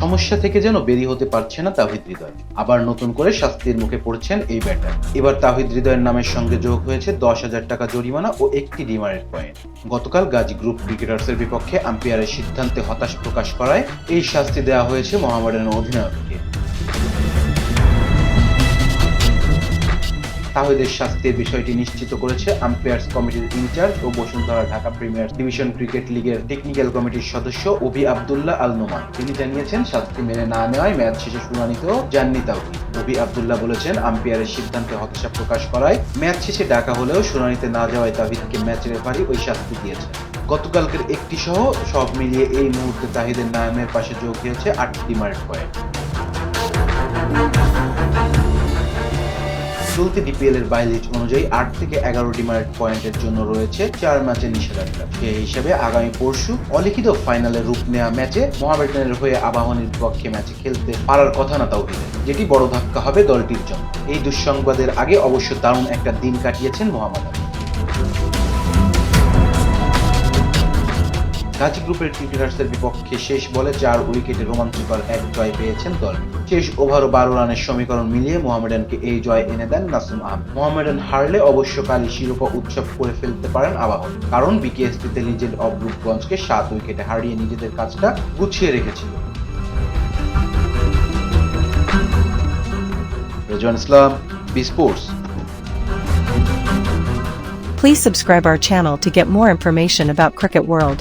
সমস্যা থেকে যেন বেরিয়ে হতে পারছে না তাওহিদ হৃদয়। আবার নতুন করে শাস্তির মুখে পড়ছেন এই ব্যাটার। এবার তাওহিদ হৃদয়ের নামের সঙ্গে যোগ হয়েছে 10,000 টাকা জরিমানা ও একটি ডিমারেট পয়েন্ট। গতকাল গাজী গ্রুপ ক্রিকেটার্সের বিপক্ষে আম্পায়ারের সিদ্ধান্তে হতাশ প্রকাশ করায় এই শাস্তি দেওয়া হয়েছে মোহামেডান অধিনায়ককে। তাওহিদের শাস্তির বিষয়টি নিশ্চিত করেছে আম্পায়ার্স কমিটির ইনচার্জ ও Bashundhara Dhaka premier division cricket লিগের টেকনিক্যাল কমিটির সদস্য অভি আব্দুল্লাহ আল নোমান। তিনি জানিয়েছেন, শাস্তি মেনে না নেওয়ায় ম্যাচ শেষে শুনানিতেও যাননি তাওহিদ। অভি আব্দুল্লাহ বলেছেন, আম্পায়ারের সিদ্ধান্তে হতাশা প্রকাশ করায় ম্যাচ শেষে ডাকা হলেও শুনানিতে না যাওয়ায় তাওহিদকে ম্যাচ রেফারি ওই শাস্তি দিয়েছেন। গতকালকের একটি সহ সব মিলিয়ে এই মুহূর্তে তাওহিদের নামের পাশে যোগ হয়েছে 8টি ডিমারেট পয়েন্ট। চলতি ডিপিএল এর বাইলিজ অনুযায়ী 8 থেকে 11 ডিমারেট পয়েন্টের জন্য রয়েছে 4 ম্যাচের নিষেধাজ্ঞা। সেই হিসেবে আগামী পরশু অলিখিত ফাইনালে রূপ নেওয়া ম্যাচে মোহামেডানের হয়ে আবাহনীর বিপক্ষে ম্যাচে খেলতে পারার কথা না তাওহিদের, যেটি বড় ধাক্কা হবে দলটির জন্য। এই দুঃসংবাদের আগে অবশ্য দারুণ একটা দিন কাটিয়েছেন মোহামেডান। গাজী গ্রুপের ক্রিকেটার্সের বিপক্ষে শেষ বলে 4 উইকেটে রোমাঞ্চকর এক জয় পেয়েছেন দল। শেষ ওভার 12 রানের সমীকরণ মিলিয়ে মোহামেডানকে এই জয় এনে দেন নাসুম আহমেদ। মোহামেডান হারলে অবশ্য কালই শিরোপা উৎসব করে ফেলতে পারেন আবাহনী, কারণ বিকেএসপিতে লিজেন্ড অব রূপগঞ্জকে 7 উইকেটে হারিয়ে নিজেদের কাজটা গুছিয়ে রেখেছিল। Rezwan Islam, B Sports. Please subscribe our channel to get more information about Cricket World.